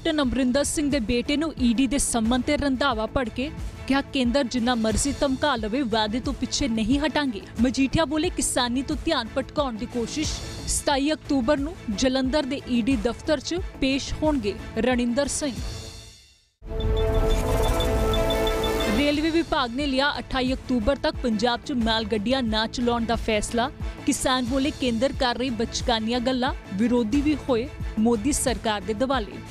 Captain Amarinder Singh के बेटे नूं ईडी के सम्मन ते रंधावा भड़के क्या केंद्र जिन्ना मर्जी धमका लवे वादे तो पिछे नहीं हटांगे। मजीठिया बोले किसानी तो ध्यान भटकाउण दी कोशिश। 27 अक्तूबर नूं जलंधर दे ईडी दफ्तर च पेश होणगे रणिंदर सिंह। रेलवे विभाग ने लिया 28 अक्तूबर तक पंजाब च माल गड्डियां ना चलाउण दा फैसला। किसान बोले केंद्र कर रही बचकानियां गल्लां, विरोधी भी होए मोदी सरकार दे दवाले।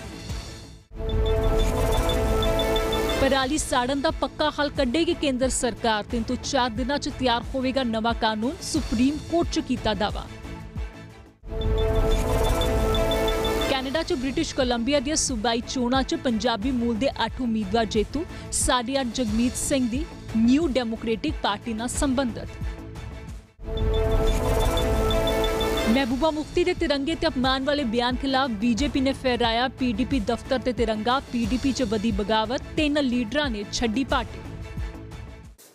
पराली साड़न दा पक्का हल कड्ढेगी केंद्र सरकार। 3 तो 4 दिनां च तैयार होवेगा नवा कानून, सुप्रीम कोर्ट च कीता दावा। कैनेडा च ब्रिटिश कोलंबिया दी सूबाई चोणां च पंजाबी मूल दे 8 उम्मीदवार जेतू। साडिया जगमीत सिंह दी न्यू डेमोक्रेटिक पार्टी नाल संबंधित। महबूबा मुफ्ती के तिरंगे ते अपमान वाले बयान खिलाफ बीजेपी ने फहराया पीडीपी दफ्तर ते तिरंगा। पीडीपी च वधी बगावत, 3 लीडरां ने छड्डी पार्टी।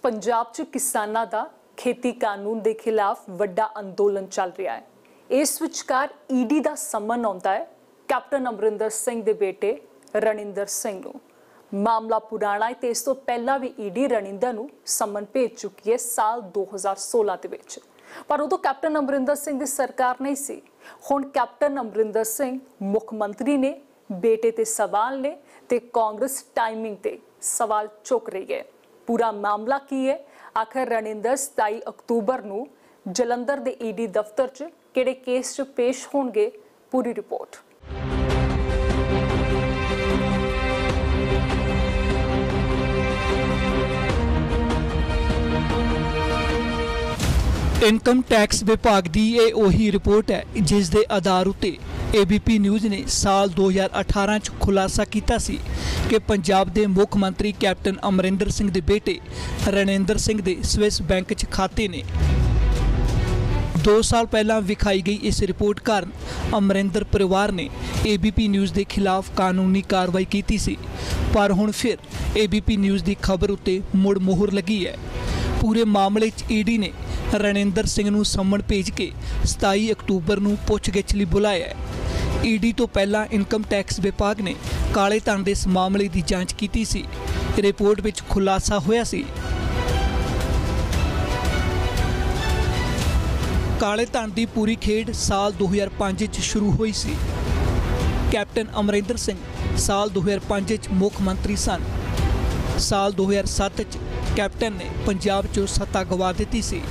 पंजाब च किसानां दा खेती कानून के खिलाफ वड्डा अंदोलन चल रहा है। इस विचकार ईडी का सम्मन आउंदा है कैप्टन अमरिंदर सिंह के बेटे रणिंदर सिंह नूं। मामला पुराना है ते इस तो पहला भी ईडी रणिंदर नूं सम्मन भेज चुकी है साल 2016 दे विच। पर उदों कैप्टन अमरिंदर सिंह की सरकार नहीं सी। हुण कैप्टन अमरिंदर सिंह मुख मंत्री ने, बेटे ते सवाल ने ते कांग्रेस टाइमिंग ते सवाल चुक रही है। पूरा मामला की है? आखिर रणिंदर 27 अक्तूबर नूं जलंधर दे ईडी दफ्तर च किहड़े केस च पेश होणगे? पूरी रिपोर्ट। इनकम टैक्स विभाग की यह उही रिपोर्ट है जिस दे आधार उत्ते एबीपी न्यूज़ ने साल 2018 च खुलासा किया सी कि पंजाब के मुख मंत्री कैप्टन अमरिंदर सिंह के बेटे रणिंदर सिंह के स्विस बैंक च खाते ने। 2 साल पहला विखाई गई इस रिपोर्ट कारण अमरिंदर परिवार ने एबीपी न्यूज़ के खिलाफ कानूनी कार्रवाई की सी। पर हुण फिर एबीपी न्यूज़ की खबर उत्ते मुड़ मोहर लगी है। पूरे मामले च ईडी ने रणिंदर सिंह नूं सम्मन भेज के 27 अक्तूबर नूं पुछगिछ लई बुलाया है। ईडी तो पहला इनकम टैक्स विभाग ने काले धन दे इस मामले की जांच की सी। रिपोर्ट विच खुलासा होया सी काले धन की पूरी खेड साल 2005 च शुरू हुई सी। कैप्टन अमरिंदर सिंह साल 2005 च मुख मंत्री सन। साल 2007 च कैप्टन ने पंजाब चों सत्ता गवा दी सी।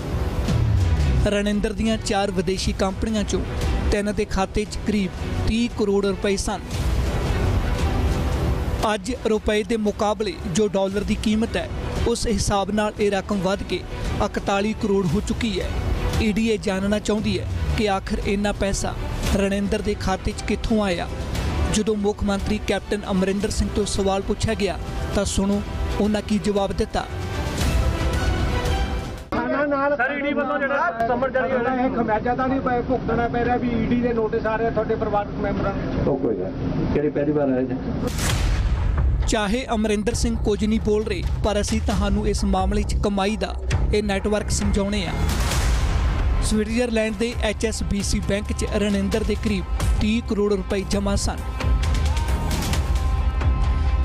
रणिंदर दियां 4 विदेशी कंपनियां चों 3 के खाते च करीब 30 करोड़ रुपए सन। अज रुपए के मुकाबले जो डॉलर की कीमत है उस हिसाब नाल ये रकम वध के 41 करोड़ हो चुकी है। ईडी ये जानना चाहती है कि आखिर इन्ना पैसा रणिंदर के खाते च कित्थों आया। जदों मुख मंत्री कैप्टन अमरिंदर सिंह तो सवाल पूछा गया तो सुनो उन्हें की जवाब दिता। सर ईडी ਵੱਲੋਂ ਜਿਹੜਾ ਸਮਨ ਜਾਰੀ ਹੋਇਆ ਹੈ ਖਮਿਆਜਾ ਤਾਂ ਨਹੀਂ ਭੁਗਤਣਾ ਪੈ ਰਿਹਾ ਵੀ ਈਡੀ ਦੇ ਨੋਟਿਸ ਆ ਰਹੇ ਤੁਹਾਡੇ ਪਰਿਵਾਰਕ ਮੈਂਬਰਾਂ ਨੂੰ। ਕੋਈ ਗੱਲ ਕਿਹੜੀ ਪਹਿਲੀ ਵਾਰ ਆਇਆ ਜੀ। चाहे अमरिंदर सिंह कुछ नहीं बोल रहे पर असीं तुहानूं इस मामले च कमाई का यह नैटवर्क समझाउने आ। स्विट्जरलैंड के HSBC बैंक च रणिंदर के करीब 30 करोड़ रुपए जमा सन।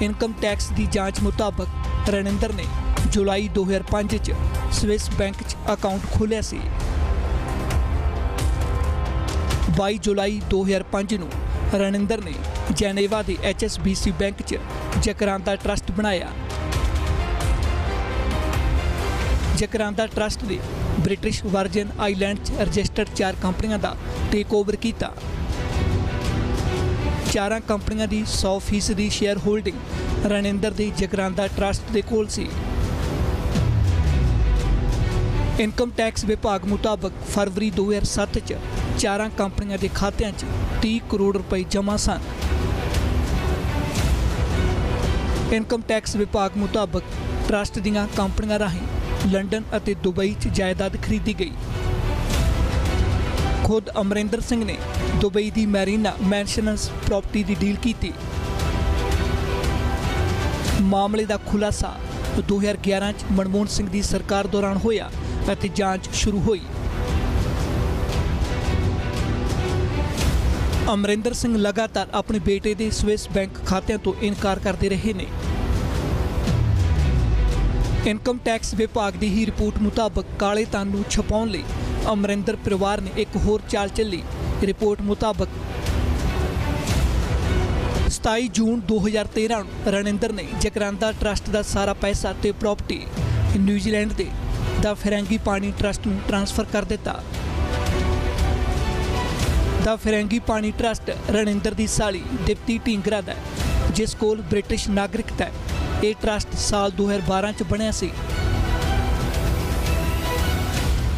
इनकम टैक्स की जांच मुताबक रणिंदर ने जुलाई 2005 च स्विस बैंक च अकाउंट खोलिया सी। 22 जुलाई 2005 नूं रणिंदर ने जेनेवा के HSBC बैंक च जकरांदा ट्रस्ट बनाया। जकरांदा ट्रस्ट ने ब्रिटिश वर्जिन आइलैंड च रजिस्टर्ड 4 कंपनियां का टेक ओवर किया। 4 कंपनियां की 100% शेयर होल्डिंग रणिंदर के जकरांदा ट्रस्ट के कोल सी। इनकम टैक्स विभाग मुताबक फरवरी 2007 च 4 कंपनियां के खात्यां च 30 करोड़ रुपए जमा सन। इनकम टैक्स विभाग मुताबक ट्रस्ट दीआं कंपनियां राहीं लंडन और दुबई च जायदाद खरीदी गई। खुद अमरिंदर सिंह ने दुबई की मैरीना मैंशनस प्रॉपर्टी की डील की। मामले का खुलासा 2011 च मनमोहन सिंह की सरकार दौरान होया ਅਤੇ ਜਾਂਚ शुरू हुई। ਅਮਰਿੰਦਰ ਸਿੰਘ ਲਗਾਤਾਰ ਆਪਣੇ ਬੇਟੇ ਦੇ ਸਵਿਸ ਬੈਂਕ ਖਾਤਿਆਂ ਤੋਂ ਇਨਕਾਰ ਕਰਦੇ ਰਹੇ ਨੇ। ਇਨਕਮ ਟੈਕਸ ਵਿਭਾਗ ਦੀ ਹੀ ਰਿਪੋਰਟ ਮੁਤਾਬਕ ਕਾਲੇ ਧਨ ਨੂੰ ਛੁਪਾਉਣ ਲਈ ਅਮਰਿੰਦਰ ਪਰਿਵਾਰ ਨੇ ਇੱਕ ਹੋਰ ਚਾਲ ਚੱਲੀ। ਰਿਪੋਰਟ ਮੁਤਾਬਕ 27 ਜੂਨ 2013 ਨੂੰ ਰਣਿੰਦਰ ਨੇ ਜਕਰਾਂਦਾ ਟਰਸਟ ਦਾ ਸਾਰਾ ਪੈਸਾ ਤੇ ਪ੍ਰਾਪਰਟੀ ਨਿਊਜ਼ੀਲੈਂਡ ਦੇ ਦਾ ਫਿਰੰਗੀ ਪਾਣੀ ਟਰਸਟ ਨੂੰ ਟ੍ਰਾਂਸਫਰ ਕਰ ਦਿੱਤਾ। ਦਾ ਫਿਰੰਗੀ ਪਾਣੀ ਟਰਸਟ ਰਣਿੰਦਰ ਦੀ ਸਾਲੀ ਦਿਪਤੀ ਢੀਂਗਰਾ ਦਾ ਹੈ, ਜਿਸ ਕੋਲ ਬ੍ਰਿਟਿਸ਼ ਨਾਗਰਿਕਤਾ ਹੈ। ਇਹ ਟਰਸਟ ਸਾਲ 2012 ਚ ਬਣਿਆ ਸੀ।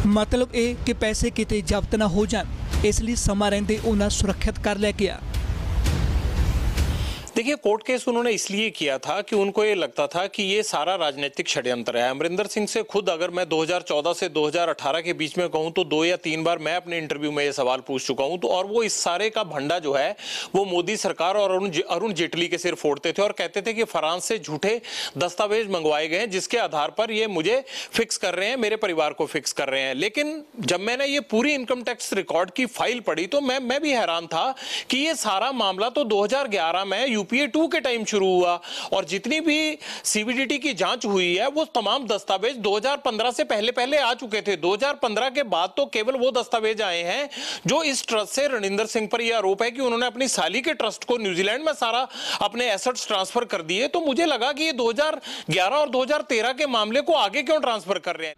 मतलब ये कि पैसे किते जब्त ना हो जान, इसलिए समा रहिंदे उन्हां सुरक्षित कर लिया गया। देखिए, कोर्ट केस उन्होंने इसलिए किया था कि उनको ये लगता था कि ये सारा राजनीतिक षड्यंत्र है। अमरिंदर सिंह से खुद अगर मैं 2014 से 2018 के बीच में कहूं तो 2 या 3 बार मैं अपने इंटरव्यू में ये सवाल पूछ चुका हूं। तो और वो इस सारे का भंडा जो है वो मोदी सरकार और अरुण जेटली के सिर फोड़ते थे और कहते थे कि फ्रांस से झूठे दस्तावेज मंगवाए गए हैं जिसके आधार पर ये मुझे फिक्स कर रहे हैं, मेरे परिवार को फिक्स कर रहे हैं। लेकिन जब मैंने ये पूरी इनकम टैक्स रिकॉर्ड की फाइल पढ़ी तो मैं भी हैरान था कि ये सारा मामला तो 2011 में यूपीए 2 के टाइम शुरू हुआ और जितनी भी सीबीडीटी की जांच हुई है वो तमाम दस्तावेज 2015 से पहले आ चुके थे। 2015 के बाद तो केवल वो दस्तावेज आए हैं जो इस ट्रस्ट से रणिंदर सिंह पर यह आरोप है कि उन्होंने अपनी साली के ट्रस्ट को न्यूजीलैंड में सारा अपने एसेट्स ट्रांसफर कर दिए। तो मुझे लगा कि ये 2011 और 2013 के मामले को आगे क्यों ट्रांसफर कर रहे हैं।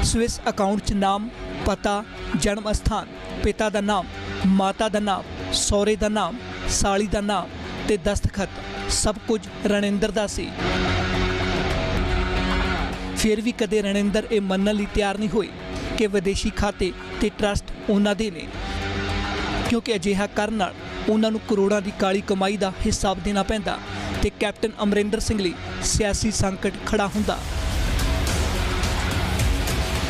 स्विस अकाउंट च नाम, पता, जन्म स्थान, पिता का नाम, माता का नाम, सौरे का नाम, साली का नाम ते दस्तखत सब कुछ रणिंदर दा सी। फिर भी कदे रणिंदर ये मनन लई तैयार नहीं होए कि विदेशी खाते ते ट्रस्ट उन्हां दे ने, क्योंकि अजिहा करन नाल उन्हां नूं करोड़ां दी काली कमाई का हिसाब देना पैंदा ते कैप्टन अमरिंदर सिंह लई सियासी संकट खड़ा हुंदा।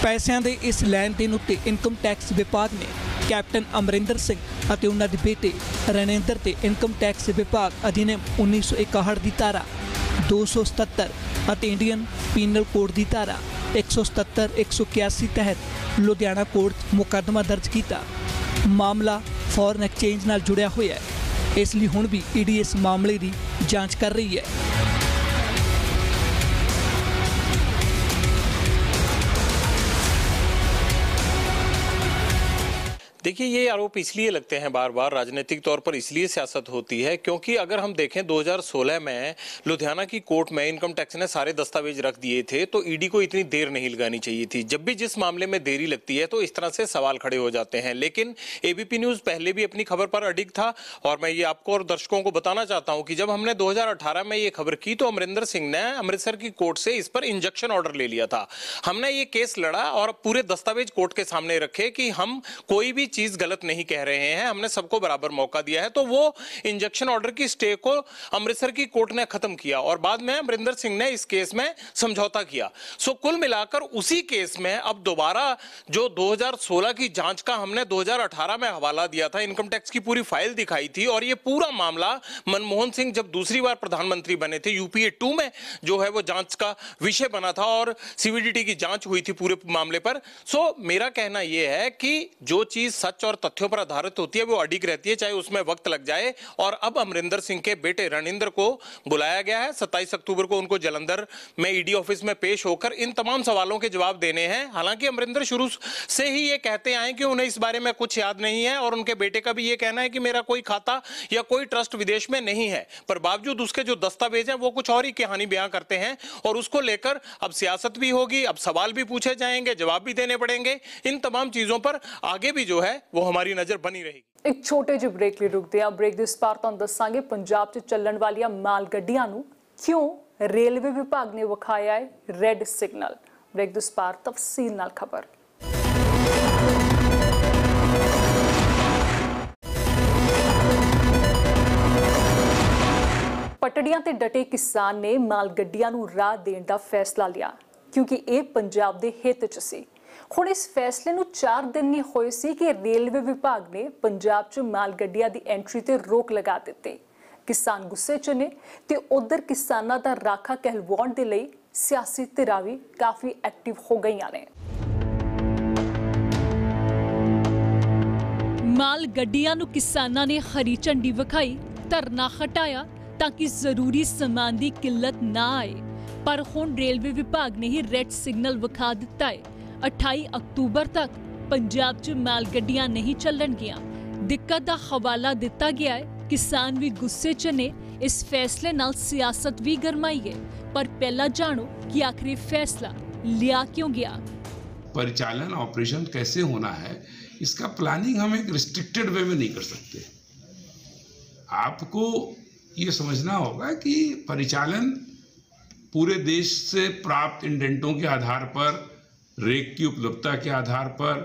पैसों के इस लैन देन उत्ते इनकम टैक्स विभाग ने कैप्टन अमरिंदर सिंह और उन्होंने बेटे रणिंदर ते इनकम टैक्स विभाग अधिनियम 1961 की धारा 277 और इंडियन पीनल कोड की धारा 177 181 तहत लुधियाना कोर्ट मुकदमा दर्ज किया। मामला फॉरन एक्सचेंज नाल जुड़िया होया है, इसलिए हुण भी ईडी इस मामले की जांच कर रही है। देखिए, ये आरोप इसलिए लगते हैं बार बार, राजनीतिक तौर पर इसलिए सियासत होती है क्योंकि अगर हम देखें 2016 में लुधियाना की कोर्ट में इनकम टैक्स ने सारे दस्तावेज रख दिए थे तो ईडी को इतनी देर नहीं लगानी चाहिए थी। जब भी जिस मामले में देरी लगती है तो इस तरह से सवाल खड़े हो जाते हैं। लेकिन एबीपी न्यूज़ पहले भी अपनी खबर पर अडिग था और मैं ये आपको और दर्शकों को बताना चाहता हूँ कि जब हमने 2018 में ये खबर की तो अमरिंदर सिंह ने अमृतसर की कोर्ट से इस पर इंजक्शन ऑर्डर ले लिया था। हमने ये केस लड़ा और पूरे दस्तावेज कोर्ट के सामने रखे कि हम कोई भी चीज गलत नहीं कह रहे हैं, हमने सबको बराबर मौका दिया है। तो वो इंजेक्शन ऑर्डर की स्टे को अमृतसर की कोर्ट ने खत्म किया और बाद में अमरिंदर सिंह ने इस केस में समझौता किया। सो कुल मिलाकर उसी केस में अब दोबारा जो 2016 की जांच का हमने 2018 में हवाला दिया था, इनकम टैक्स की पूरी फाइल दिखाई थी और ये पूरा मामला मनमोहन सिंह जब दूसरी बार प्रधानमंत्री बने थे यूपीए 2 में जो है वो जांच का विषय बना था और सीबीडीटी की जांच हुई थी पूरे मामले पर। सो मेरा कहना यह है कि जो चीज सच और तथ्यों पर आधारित होती है वो अडिग रहती है, चाहे उसमें वक्त लग जाए। और अब अमरिंदर सिंह के बेटे रणिंदर को बुलाया गया है। 27 अक्टूबर को उनको जालंधर में ईडी ऑफिस में पेश होकर इन तमाम सवालों के जवाब देने हैं। हालांकि अमरिंदर शुरू से ही ये कहते आए कि उन्हें इस बारे में कुछ याद नहीं है और उनके बेटे का भी ये कहना है कि मेरा कोई खाता या कोई ट्रस्ट विदेश में नहीं है, पर बावजूद उसके जो दस्तावेज हैं वो कुछ और ही कहानी बयां करते हैं और उसको लेकर अब सियासत भी होगी, अब सवाल भी पूछे जाएंगे, जवाब भी देने पड़ेंगे। इन तमाम चीजों पर आगे भी जो है वो हमारी नजर बनी रहेगी। एक छोटे ਜਿਹੇ ब्रेक ਲਈ ਰੁਕਦੇ ਹਾਂ। ब्रेक ਦੇ ਇਸ ਪਾਰ ਤੁਹਾਨੂੰ ਦੱਸਾਂਗੇ ਪੰਜਾਬ 'ਚ ਚੱਲਣ ਵਾਲੀਆਂ ਮਾਲ ਗੱਡੀਆਂ ਨੂੰ ਕਿਉਂ ਰੇਲਵੇ ਵਿਭਾਗ ਨੇ ਵਿਖਾਇਆ ਹੈ ਰੈੱਡ ਸਿਗਨਲ। ब्रेक ਦੇ ਇਸ ਪਾਰ ਤਫਸੀਲ ਨਾਲ ਖਬਰ। ਪਟੜੀਆਂ ਤੇ ਡਟੇ ਕਿਸਾਨ ਨੇ ਮਾਲ ਗੱਡੀਆਂ ਨੂੰ ਰਾਹ ਦੇਣ ਦਾ ਫੈਸਲਾ ਲਿਆ ਕਿਉਂਕਿ ਇਹ ਪੰਜਾਬ ਦੇ ਹਿੱਤ 'ਚ ਸੀ। ਹੁਣ ਇਸ फैसले ਨੂੰ 4 दिन नहीं ਹੋਏ ਸੀ ਕਿ रेलवे विभाग ने पंजाब 'ਚ माल ਗੱਡੀਆਂ ਦੀ एंट्री ਤੇ रोक लगा ਦਿੱਤੀ। किसान गुस्से 'ਚ ਨੇ ਤੇ ਉਧਰ किसानां ਦਾ ਰਾਖਾ कहलवाउण ਦੇ ਲਈ सियासी ਧਿਰਾਂ ਵੀ काफी एक्टिव हो गईਆਂ ਨੇ। ਮਾਲ ਗੱਡੀਆਂ ਨੂੰ ਕਿਸਾਨਾਂ ਨੇ ਹਰੀ ਝੰਡੀ ਵਿਖਾਈ, ਧਰਨਾ ਹਟਾਇਆ ਤਾਂ ਕਿ ਜ਼ਰੂਰੀ ਸਮਾਨ ਦੀ ਕਿੱਲਤ ਨਾ ਆਏ। ਪਰ ਹੁਣ ਰੇਲਵੇ ਵਿਭਾਗ ਨੇ ਹੀ ਰੈੱਡ ਸਿਗਨਲ ਵਿਖਾ ਦਿੱਤਾ ਹੈ। 28 ਅਕਤੂਬਰ ਤੱਕ ਪੰਜਾਬ 'ਚ ਮਾਲ ਗੱਡੀਆਂ ਨਹੀਂ ਚੱਲਣਗੀਆਂ। ਦਿੱਕਤ ਦਾ ਹਵਾਲਾ ਦਿੱਤਾ ਗਿਆ ਹੈ। ਕਿਸਾਨ ਵੀ ਗੁੱਸੇ 'ਚ ਨੇ। ਇਸ फैसले ਨਾਲ सियासत भी गरमाई है। पर पहला जानो कि आखिर फैसला लिया क्यों गया। परिचालन ऑपरेशन कैसे होना है, इसका प्लानिंग हम एक रिस्ट्रिक्टेड वे में नहीं कर सकते। आपको ये समझना होगा कि परिचालन पूरे देश से प्राप्त इंडेंटों के आधार पर, रेक की उपलब्धता के आधार पर,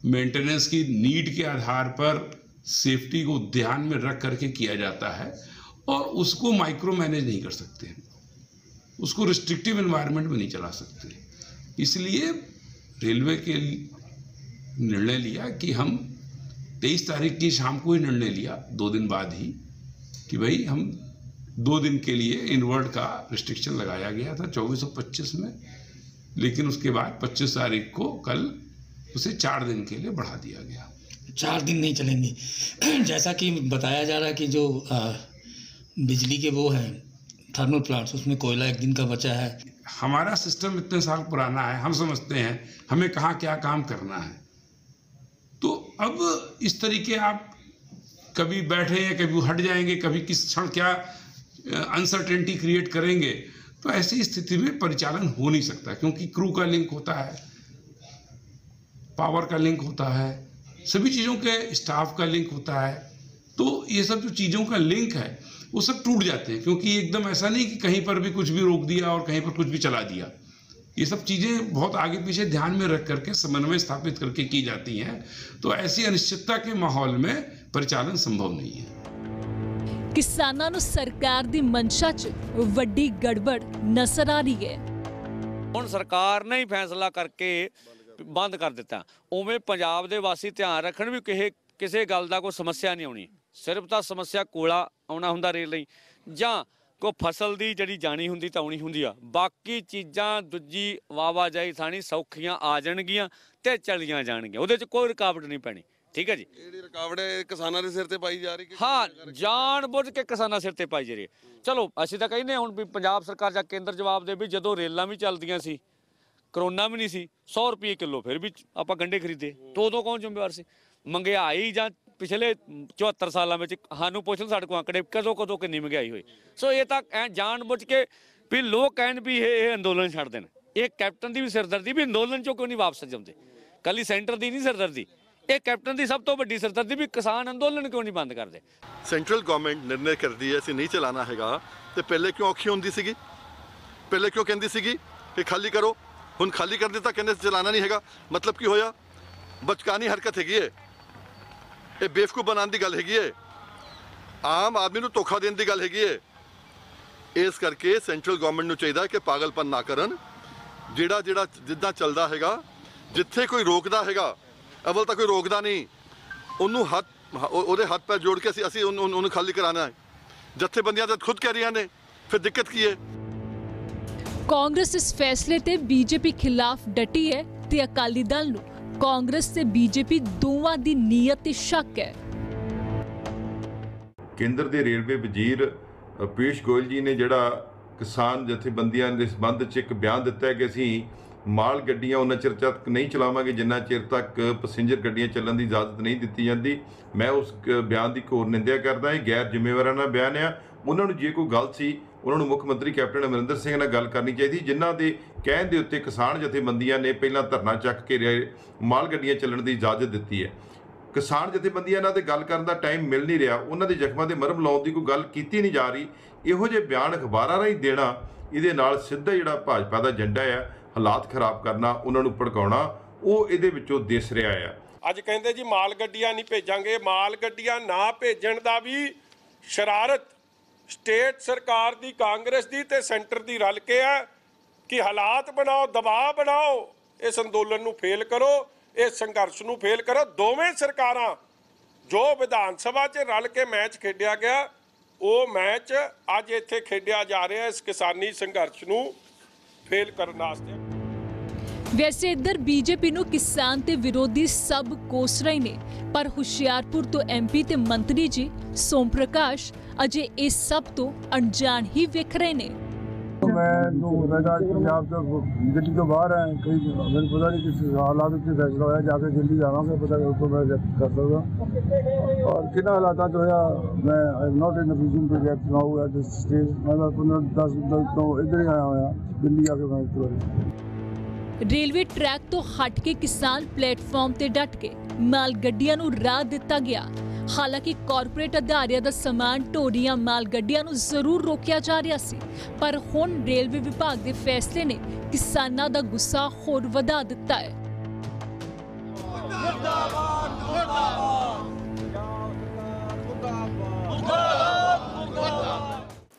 मेंटेनेंस की नीड के आधार पर, सेफ्टी को ध्यान में रख करके किया जाता है और उसको माइक्रो मैनेज नहीं कर सकते, उसको रिस्ट्रिक्टिव एनवायरनमेंट में नहीं चला सकते। इसलिए रेलवे के निर्णय लिया कि हम 23 तारीख की शाम को ही निर्णय लिया, 2 दिन बाद ही, कि भाई हम 2 दिन के लिए इनवर्ड का रिस्ट्रिक्शन लगाया गया था 24 और 25 में, लेकिन उसके बाद 25 तारीख को कल उसे 4 दिन के लिए बढ़ा दिया गया। 4 दिन नहीं चलेंगी। जैसा कि बताया जा रहा है कि जो बिजली के वो हैं थर्मल प्लांट्स, उसमें कोयला 1 दिन का बचा है। हमारा सिस्टम इतने साल पुराना है, हम समझते हैं हमें कहाँ क्या काम करना है। तो अब इस तरीके आप कभी बैठे हैं, कभी हट जाएंगे, कभी किस क्षण क्या अनसर्टेनिटी क्रिएट करेंगे, तो ऐसी स्थिति में परिचालन हो नहीं सकता, क्योंकि क्रू का लिंक होता है, पावर का लिंक होता है, सभी चीज़ों के स्टाफ का लिंक होता है। तो ये सब जो चीज़ों का लिंक है वो सब टूट जाते हैं, क्योंकि एकदम ऐसा नहीं कि कहीं पर भी कुछ भी रोक दिया और कहीं पर कुछ भी चला दिया। ये सब चीज़ें बहुत आगे पीछे ध्यान में रख करके समन्वय स्थापित करके की जाती हैं। तो ऐसी अनिश्चितता के माहौल में परिचालन संभव नहीं है। किसानों ਨੂੰ सरकार ਦੀ ਮਨਸ਼ਾ 'ਚ ਵੱਡੀ ਗੜਬੜ ਨਜ਼ਰ ਆ ਰਹੀ ਹੈ। ਹੁਣ ਸਰਕਾਰ ਨੇ ਹੀ ਫੈਸਲਾ ਕਰਕੇ ਬੰਦ ਕਰ ਦਿੱਤਾ। ਉਵੇਂ ਪੰਜਾਬ ਦੇ ਵਾਸੀ ਧਿਆਨ ਰੱਖਣ ਵੀ ਕਿਸੇ ਗੱਲ ਦਾ ਕੋਈ ਸਮੱਸਿਆ ਨਹੀਂ ਆਉਣੀ। ਸਿਰਫ ਤਾਂ ਸਮੱਸਿਆ ਕੋਲਾ ਆਉਣਾ ਹੁੰਦਾ ਰੇਲ ਲਈ, ਜਾਂ ਕੋਈ ਫਸਲ ਦੀ ਜਿਹੜੀ ਜਾਣੀ ਹੁੰਦੀ ਤਾਂ ਆਉਣੀ ਹੁੰਦੀ ਆ। ਬਾਕੀ ਚੀਜ਼ਾਂ ਦੂਜੀ ਆਵਾਜਾਈ ਥਾਣੀ ਸੌਖੀਆਂ ਆ ਜਾਣਗੀਆਂ ਤੇ ਚਲੀਆਂ ਜਾਣਗੀਆਂ, ਉਹਦੇ 'ਚ ਕੋਈ ਰੁਕਾਵਟ ਨਹੀਂ ਪੈਣੀ। ਠੀਕ ਹੈ ਜੀ। ਜਿਹੜੀ ਰੁਕਾਵਟ ਹੈ ਕਿਸਾਨਾਂ ਦੇ ਸਿਰ ਤੇ ਪਾਈ ਜਾ ਰਹੀ ਹੈ। ਹਾਂ, ਜਾਣ ਬੁੱਝ ਕੇ ਕਿਸਾਨਾਂ ਸਿਰ ਤੇ ਪਾਈ ਜਾ ਰਹੀ ਹੈ। ਚਲੋ ਅਸੀਂ ਤਾਂ ਕਹਿੰਦੇ ਹੁਣ ਵੀ ਪੰਜਾਬ ਸਰਕਾਰ ਜਾਂ ਕੇਂਦਰ ਜਵਾਬ ਦੇ ਵੀ ਜਦੋਂ ਰੇਲਾਂ ਵੀ ਚੱਲਦੀਆਂ ਸੀ, ਕਰੋਨਾ ਵੀ ਨਹੀਂ ਸੀ, 100 ਰੁਪਏ ਕਿਲੋ ਫਿਰ ਵੀ ਆਪਾਂ ਗੰਢੇ ਖਰੀਦੇ, ਤਾਂ ਉਦੋਂ ਕੌਣ ਜ਼ਿੰਮੇਵਾਰ ਸੀ? ਮਹਿੰਗਾਈ ਜਾਂ ਪਿਛਲੇ 74 ਸਾਲਾਂ ਵਿੱਚ ਸਾਨੂੰ ਪੁੱਛ ਲਓ ਸਾਡੇ ਕੋਲ ਆંકੜੇ ਕਦੋਂ ਕਿੰਨੀ ਮਹਿੰਗਾਈ ਹੋਈ। ਸੋ ਇਹ ਤਾਂ ਐ ਜਾਣ ਬੁੱਝ ਕੇ ਵੀ ਲੋਕ ਕਹਿਣ ਵੀ ਇਹ ਅੰਦੋਲਨ ਛੱਡ ਦੇਣ। ਇਹ ਕੈਪਟਨ ਦੀ ਵੀ ਸਿਰਦਰਦੀ ਵੀ ਅੰਦੋਲਨ ਚੋਂ ਕਿਉਂ ਨਹੀਂ ਵਾਪਸ ਜਾਂਦੇ। ਕੱਲੀ ਸੈਂਟਰ ਦੀ ਨਹੀਂ ਸਿਰਦਰਦੀ, ਇਹ ਕੈਪਟਨ ਦੀ ਸਭ ਤੋਂ ਵੱਡੀ ਸਿਰਦਰਦੀ ਵੀ ਕਿਸਾਨ ਅੰਦੋਲਨ ਕਿਉਂ ਨਹੀਂ ਬੰਦ ਕਰਦੇ। ਸੈਂਟਰਲ ਗਵਰਨਮੈਂਟ ਨਿਰਣੇ ਕਰਦੀ ਹੈ ਅਸੀਂ ਨਹੀਂ ਚਲਾਣਾ ਹੈਗਾ, ਤੇ ਪਹਿਲੇ ਕਿਉਂ ਔਖੀ ਹੁੰਦੀ ਸੀਗੀ? ਪਹਿਲੇ ਕਿਉਂ ਕਹਿੰਦੀ ਸੀਗੀ ਕਿ ਖਾਲੀ ਕਰੋ? ਹੁਣ ਖਾਲੀ ਕਰ ਦਿੱਤਾ, ਕਹਿੰਦੇ ਚਲਾਣਾ ਨਹੀਂ ਹੈਗਾ। ਮਤਲਬ ਕੀ ਹੋਇਆ? ਬਚਕਾਨੀ ਹਰਕਤ ਹੈਗੀ ਹੈ, ਇਹ ਬੇਵਕੂਫ ਬਣਾਉਣ ਦੀ ਗੱਲ ਹੈਗੀ ਹੈ, ਆਮ ਆਦਮੀ ਨੂੰ ਧੋਖਾ ਦੇਣ ਦੀ ਗੱਲ ਹੈਗੀ ਹੈ। ਇਸ ਕਰਕੇ ਸੈਂਟਰਲ ਗਵਰਨਮੈਂਟ ਨੂੰ ਚਾਹੀਦਾ ਕਿ ਪਾਗਲਪਨ ਨਾ ਕਰਨ। ਜਿਹੜਾ ਜਿੱਦਾਂ ਚੱਲਦਾ ਹੈਗਾ, ਜਿੱਥੇ ਕੋਈ ਰੋਕਦਾ ਹੈਗਾ, ਅਵਲ ਤਾਂ ਕੋਈ ਰੋਕਦਾ ਨਹੀਂ, ਉਹਨੂੰ ਉਹਦੇ ਹੱਥ ਪੈਰ ਜੋੜ ਕੇ ਅਸੀਂ ਉਹਨੂੰ ਖਾਲੀ ਕਰਾਉਣਾ ਹੈ। ਜਥੇਬੰਦੀਆਂ ਤਾਂ ਖੁਦ ਕਹਿ ਰਹੀਆਂ ਨੇ, ਫਿਰ ਦਿੱਕਤ ਕੀ ਹੈ? ਕਾਂਗਰਸ ਇਸ ਫੈਸਲੇ ਤੇ ਬੀਜੇਪੀ ਖਿਲਾਫ ਡਟੀ ਹੈ ਤੇ ਅਕਾਲੀ ਦਲ ਨੂੰ ਕਾਂਗਰਸ ਤੇ ਬੀਜੇਪੀ ਦੋਵਾਂ ਦੀ ਨੀਅਤ ਤੇ ਸ਼ੱਕ ਹੈ। ਕੇਂਦਰ ਦੇ ਰੇਲਵੇ ਵਜ਼ੀਰ ਪੀਯੂਸ਼ ਗੋਇਲ ਜੀ ਨੇ ਜਿਹੜਾ ਕਿਸਾਨ ਜਥੇਬੰਦੀਆਂ ਦੇ ਸੰਬੰਧ 'ਚ ਇੱਕ ਬਿਆਨ ਦਿੱਤਾ ਹੈ ਕਿ ਅਸੀਂ ਮਾਲ ਗੱਡੀਆਂ ਉਹਨਾਂ ਚਿਰ ਤੱਕ ਨਹੀਂ ਚਲਾਵਾਂਗੇ ਜਿੰਨਾ ਚਿਰ ਤੱਕ ਪੈਸੇਂਜਰ ਗੱਡੀਆਂ ਚੱਲਣ ਦੀ ਇਜਾਜ਼ਤ ਨਹੀਂ ਦਿੱਤੀ ਜਾਂਦੀ। ਮੈਂ ਉਸ ਬਿਆਨ ਦੀ ਘੋਰ ਨਿੰਦਿਆ ਕਰਦਾ। ਇਹ ਗੈਰ ਜ਼ਿੰਮੇਵਾਰਾਨਾ ਬਿਆਨ ਆ। ਉਹਨਾਂ ਨੂੰ ਜੇ ਕੋਈ ਗੱਲ ਸੀ ਉਹਨਾਂ ਨੂੰ ਮੁੱਖ ਮੰਤਰੀ ਕੈਪਟਨ ਅਮਰਿੰਦਰ ਸਿੰਘ ਨਾਲ ਗੱਲ ਕਰਨੀ ਚਾਹੀਦੀ, ਜਿਨ੍ਹਾਂ ਦੇ ਕਹਿਣ ਦੇ ਉੱਤੇ ਕਿਸਾਨ ਜਥੇਬੰਦੀਆਂ ਨੇ ਪਹਿਲਾਂ ਧਰਨਾ ਚੱਕ ਕੇ ਮਾਲ ਗੱਡੀਆਂ ਚੱਲਣ ਦੀ ਇਜਾਜ਼ਤ ਦਿੱਤੀ ਹੈ। ਕਿਸਾਨ ਜਥੇਬੰਦੀਆਂ ਨਾਲ ਤੇ ਗੱਲ ਕਰਨ ਦਾ ਟਾਈਮ ਮਿਲ ਨਹੀਂ ਰਿਹਾ, ਉਹਨਾਂ ਦੇ ਜ਼ਖਮਾਂ ਦੇ ਮਰਹਮ ਲਾਉਣ ਦੀ ਕੋਈ ਗੱਲ ਕੀਤੀ ਨਹੀਂ ਜਾ ਰਹੀ। ਇਹੋ ਜਿਹੇ ਬਿਆਨ ਅਖਬਾਰਾਂ ਰਾਹੀਂ ਦੇਣਾ, ਇਹਦੇ ਨਾਲ ਸਿੱਧਾ ਜਿਹੜਾ ਭਾਜਪਾ ਦਾ ਏਜੰਡਾ ਆ ਹਾਲਾਤ ਖਰਾਬ ਕਰਨਾ, ਉਹਨਾਂ ਨੂੰ ਭੜਕਾਉਣਾ, ਉਹ ਇਹਦੇ ਵਿੱਚੋਂ ਦਿਸ ਰਿਹਾ ਆ। ਅੱਜ ਕਹਿੰਦੇ ਜੀ ਮਾਲ ਗੱਡੀਆਂ ਨਹੀਂ ਭੇਜਾਂਗੇ। ਮਾਲ ਗੱਡੀਆਂ ਨਾ ਭੇਜਣ ਦਾ ਵੀ ਸ਼ਰਾਰਤ ਸਟੇਟ ਸਰਕਾਰ ਦੀ, ਕਾਂਗਰਸ ਦੀ ਤੇ ਸੈਂਟਰ ਦੀ ਰਲ ਕੇ ਹੈ ਕਿ ਹਾਲਾਤ ਬਣਾਓ, ਦਬਾਅ ਬਣਾਓ, ਇਸ ਅੰਦੋਲਨ ਨੂੰ ਫੇਲ ਕਰੋ, ਇਸ ਸੰਘਰਸ਼ ਨੂੰ ਫੇਲ ਕਰੋ। ਦੋਵੇਂ ਸਰਕਾਰਾਂ ਜੋ ਵਿਧਾਨ ਸਭਾ 'ਚ ਰਲ ਕੇ ਮੈਚ ਖੇਡਿਆ ਗਿਆ, ਉਹ ਮੈਚ ਅੱਜ ਇੱਥੇ ਖੇਡਿਆ ਜਾ ਰਿਹਾ ਇਸ ਕਿਸਾਨੀ ਸੰਘਰਸ਼ ਨੂੰ ਫੇਲ ਕਰਨ ਵਾਸਤੇ। ਵੈਸੇ ਇੱਧਰ ਬੀਜੇਪੀ ਨੂੰ ਕਿਸਾਨ ਤੇ ਵਿਰੋਧੀ ਸਭ ਕੋਸ ਰਹੇ ਨੇ, ਪਰ ਹੁਸ਼ਿਆਰਪੁਰ ਤੋਂ MP ਤੇ ਮੰਤਰੀ ਜੀ ਸੋਮ ਪ੍ਰਕਾਸ਼ ਅਜੇ ਇਸ ਸਭ ਤੋਂ ਅਣਜਾਣ ਹੀ ਵਿਖ ਰਹੇ ਨੇ। पंजाब तो दिल्ली तो बाहर है, कहीं मैंने पता नहीं किस हालात में फैसला होया, जाके दिल्ली जावांगे पता तो मैं कर सकदा। और किन हालात तो होया मैं I am not in a position to react now at this stage. मैं 15-10 दिन तो इधर ही आया होया, दिल्ली आके मैं एक बार रेलवे ट्रैक तो हट के किसान प्लेटफॉर्म ते डट के माल गड्डियां नूं राह दिता गया। हालांकि कॉरपोरेट अदारिया दा समान ढोरियां माल गड्डियां नूं जरूर रोकिया जा रहा सी, पर हुण रेलवे विभाग के फैसले ने किसानां दा गुस्सा होर वधा दिता है।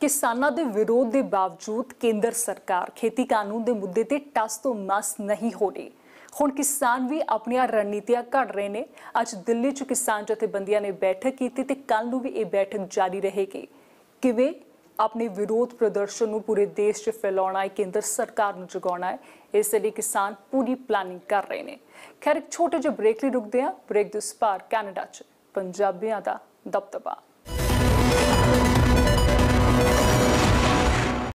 किसानां दे विरोध के बावजूद केंद्र सरकार खेती कानून के मुद्दे ते टस तो मस नहीं हो रही। हुण किसान भी अपनी रणनीतियां घड़ रहे ने। अज दिल्ली च किसान जथेबंदियां ने बैठक की ते कल नूं भी ये बैठक जारी रहेगी। किवें अपने विरोध प्रदर्शन नूं पूरे देश च फैलाउणा है, केंद्र सरकार नूं जगाउणा है, इस लई किसान पूरी प्लानिंग कर रहे हैं। खैर एक छोटे जिहे ब्रेक लई रुकदे हां। ब्रेक दे उस पार कैनेडा च पंजाबियां दा दबदबा।